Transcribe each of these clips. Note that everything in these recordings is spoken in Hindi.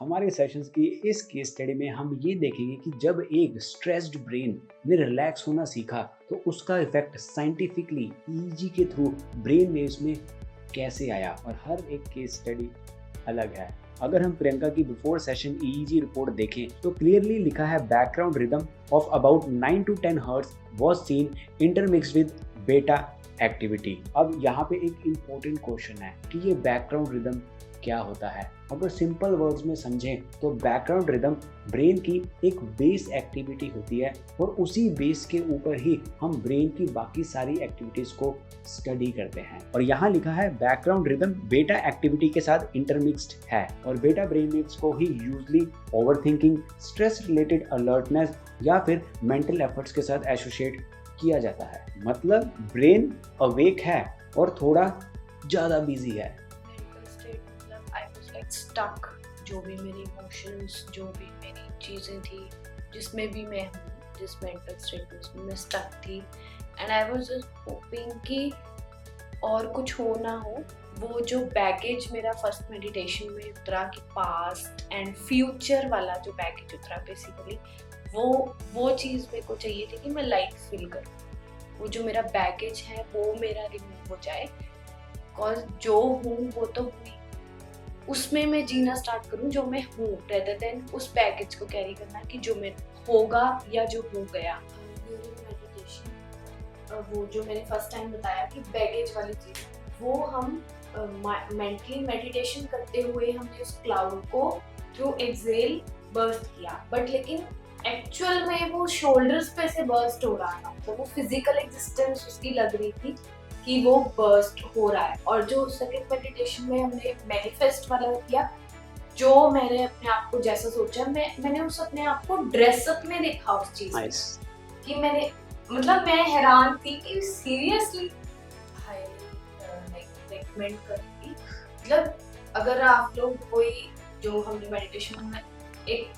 हमारे सेशंस की इस केस स्टडी में हम ये देखेंगे कि जब एक स्ट्रेस्ड ब्रेन ने रिलैक्स होना सीखा तो उसका इफेक्ट साइंटिफिकली ईईजी के थ्रू ब्रेन वेव्स में कैसे आया, और हर एक केस स्टडी अलग है। अगर हम प्रियंका की बिफोर सेशन ईईजी रिपोर्ट देखें तो क्लियरली लिखा है background rhythm of about 9 to 10 hertz was seen intermixed with beta activity. अब यहाँ पे एक इम्पोर्टेंट क्वेश्चन है कि ये बैकग्राउंड रिदम क्या होता है। अगर सिंपल वर्ड्स में समझें तो बैकग्राउंड रिदम ब्रेन की एक बेस एक्टिविटी होती है और उसी बेस के ऊपर ही हम ब्रेन की बाकी सारी एक्टिविटीज को स्टडी करते हैं। और यहाँ लिखा है बैकग्राउंड रिदम बेटा एक्टिविटी के साथ इंटरमिक्स्ड है और बेटा ब्रेन वेव्स को ही usually overthinking, stress related alertness या फिर मेंटल एफर्ट्स के साथ एसोसिएट किया जाता है। मतलब ब्रेन अवेक है और थोड़ा ज़्यादा बिजी है। स्टक, जो भी मेरी इमोशंस, जो भी मेरी चीज़ें थी, जिसमें भी मैं हूँ, जिस मेंटल स्टेट में मैं स्टक थी, and I was just hoping कि और कुछ हो ना हो। वो जो बैगेज मेरा फर्स्ट मेडिटेशन में उतरा कि पास्ट एंड फ्यूचर वाला जो बैगेज उतरा बेसिकली, वो चीज़ मेरे को चाहिए थी कि मैं लाइट फील करूँ। वो जो मेरा बैगेज है वो मेरा रिमूव हो जाए, बिकॉज जो हूँ वो तो हुई, उसमें मैं जीना स्टार्ट करूं जो मैं हूँ, रेदर देन उस पैकेज को कैरी करना कि जो मैं होगा या जो हो गया। मेडिटेशन, वो जो मैंने फर्स्ट टाइम बताया कि बैगेज वाली चीज़, वो हम मेंटली मेडिटेशन करते हुए हमने उस क्लाउड को थ्रू एक्सेल बर्स्ट किया, बट लेकिन एक्चुअल में वो शोल्डर्स पे से बर्स्ट हो रहा था, तो वो फिजिकल एग्जिस्टेंस उसकी लग रही थी कि वो बर्स्ट हो रहा है। और जो सेकंड मेडिटेशन में हमने मैनिफेस्ट वाला किया, जो मैंने अपने आप को जैसा सोचा, मैंने उस अपने आप को ड्रेसअप में देखा उस चीज में, कि मैंने मतलब मैं हैरान थी कि सीरियसली रेकमेंड करूंगी। मतलब अगर आप लोग कोई जो हमने मेडिटेशन में एक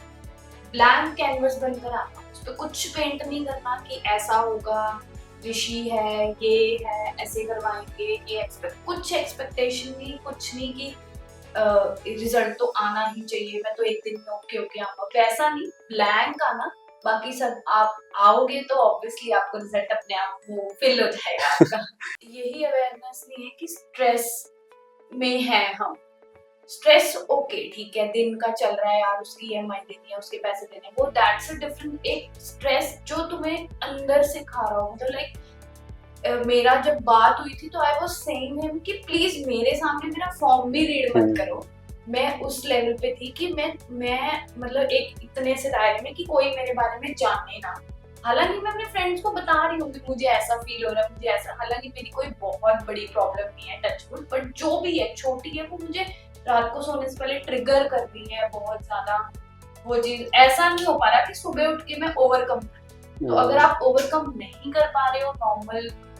ब्लैंक कैनवस बनकर आना, उस पर कुछ पेंट नहीं करना कि ऐसा होगा, ऋषि है, ये है, ऐसे करवाएंगे, ये कुछ एक्सपेक्टेशन नहीं, कुछ नहीं कि रिजल्ट तो आना ही चाहिए, मैं तो एक दिन में ओके आऊंगा, वैसा नहीं, ब्लैंक आना, बाकी सब आप आओगे तो ऑब्वियसली आपको रिजल्ट अपने आप वो फिल हो जाएगा आपका। यही अवेयरनेस नहीं है कि स्ट्रेस में है हम। स्ट्रेस ओके ठीक है, दिन का चल रहा है यार, उसकी ईएमआई देनी है, उसके पैसे देने हैं, वो दैट्स अ डिफरेंट। एक स्ट्रेस जो तुम्हें अंदर से खा रहा हो, मतलब लाइक मेरा जब बात हुई थी तो आई वाज सेइंग हिम कि प्लीज मेरे सामने मेरा फॉर्म भी रीड मत करो। मैं उस लेवल पे थी कि मैं मतलब एक इतने से दायरे में कि कोई मेरे बारे में जाने ना। हालांकि मैं अपने फ्रेंड्स को बता रही हूँ कि मुझे ऐसा फील हो रहा है, मुझे ऐसा, हालांकि मेरी कोई बहुत बड़ी प्रॉब्लम नहीं है, टचवुड, बट जो भी है छोटी है, वो मुझे रात को सोने से पहले ट्रिगर कर रही है बहुत ज्यादा। वो चीज ऐसा नहीं हो पा रहा कि सुबह उठ के मैं ओवरकम करूं। तो अगर आप ओवरकम नहीं कर पा रहे हो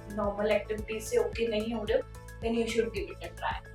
नॉर्मल एक्टिविटीज से ओके नहीं हो रहे हो, then you should give it a try.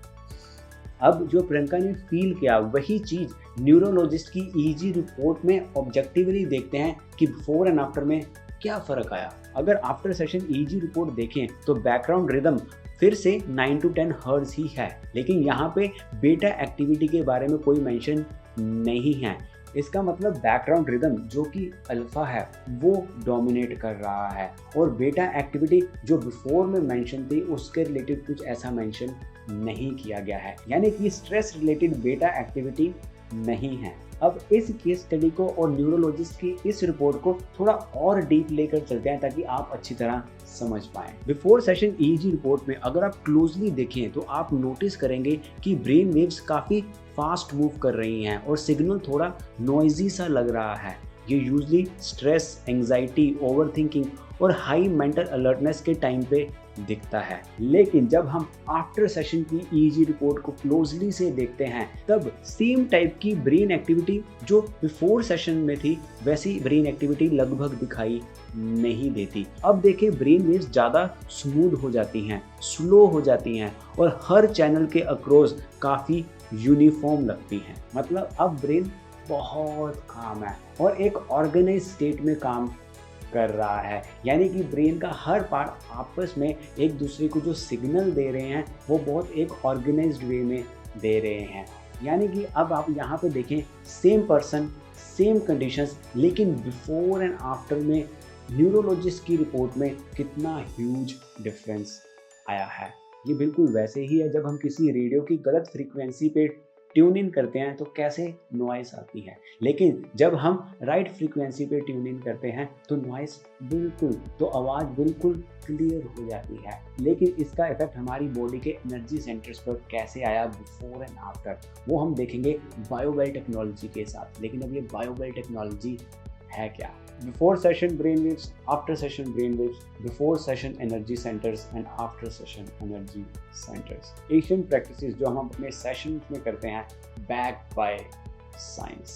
अब जो प्रियंका ने फील किया वही चीज न्यूरोलॉजिस्ट की ईजी रिपोर्ट में ऑब्जेक्टिवली देखते हैं कि बिफोर एंड आफ्टर में क्या फर्क आया। अगर आफ्टर सेशन ईजी रिपोर्ट देखें तो बैकग्राउंड रिदम फिर से 9 to 10 हर्ट्ज ही है, लेकिन यहाँ पे बेटा एक्टिविटी के बारे में कोई मेंशन नहीं है। इसका मतलब बैकग्राउंड रिदम जो कि अल्फा है वो डोमिनेट कर रहा है, और बेटा एक्टिविटी जो बिफोर में मेंशन थी उसके रिलेटेड कुछ ऐसा मेंशन नहीं किया गया है, यानी कि स्ट्रेस रिलेटेड बेटा एक्टिविटी नहीं है। अब इस केस स्टडी को और न्यूरोलॉजिस्ट की इस रिपोर्ट को थोड़ा और डीप लेकर चलते हैं ताकि आप अच्छी तरह समझ पाएं। बिफोर सेशन ईईजी रिपोर्ट में अगर आप क्लोजली देखें तो आप नोटिस करेंगे कि ब्रेन वेव्स काफ़ी फास्ट मूव कर रही हैं और सिग्नल थोड़ा नॉइजी सा लग रहा है। ये यूजली स्ट्रेस, एंजाइटी, ओवरथिंकिंग और हाई मेंटल अलर्टनेस के टाइम पे दिखता है। लेकिन जब हम आफ्टर सेशन की ईजी रिपोर्ट को क्लोजली से देखते हैं तब सेम टाइप की ब्रेन एक्टिविटी जो बिफोर सेशन में थी वैसी ब्रेन एक्टिविटी लगभग दिखाई नहीं देती। अब देखिए ब्रेन वेव्स ज़्यादा स्मूथ हो जाती हैं, स्लो हो जाती हैं और हर चैनल के अक्रॉस काफ़ी यूनिफॉर्म लगती हैं। मतलब अब ब्रेन बहुत काम है और एक ऑर्गेनाइज स्टेट में काम कर रहा है, यानी कि ब्रेन का हर पार्ट आपस में एक दूसरे को जो सिग्नल दे रहे हैं वो बहुत एक ऑर्गेनाइज्ड वे में दे रहे हैं। यानी कि अब आप यहाँ पे देखें सेम पर्सन सेम कंडीशंस, लेकिन बिफोर एंड आफ्टर में न्यूरोलॉजिस्ट की रिपोर्ट में कितना ह्यूज डिफरेंस आया है। ये बिल्कुल वैसे ही है जब हम किसी रेडियो की गलत फ्रीक्वेंसी पे ट्यून इन करते हैं तो कैसे नॉइस आती है, लेकिन जब हम राइट फ्रीक्वेंसी पे ट्यून इन करते हैं तो नॉइस बिल्कुल, तो आवाज़ बिल्कुल क्लियर हो जाती है। लेकिन इसका इफेक्ट हमारी बॉडी के एनर्जी सेंटर्स पर कैसे आया बिफोर एंड आफ्टर, वो हम देखेंगे बायोवेल टेक्नोलॉजी के साथ। लेकिन अब ये बायोवेल टेक्नोलॉजी है क्या? Before session brainwaves, after session brainwaves, before session energy centers and after session energy centers. Asian practices जो हम अपने सेशंस में करते हैं backed by science.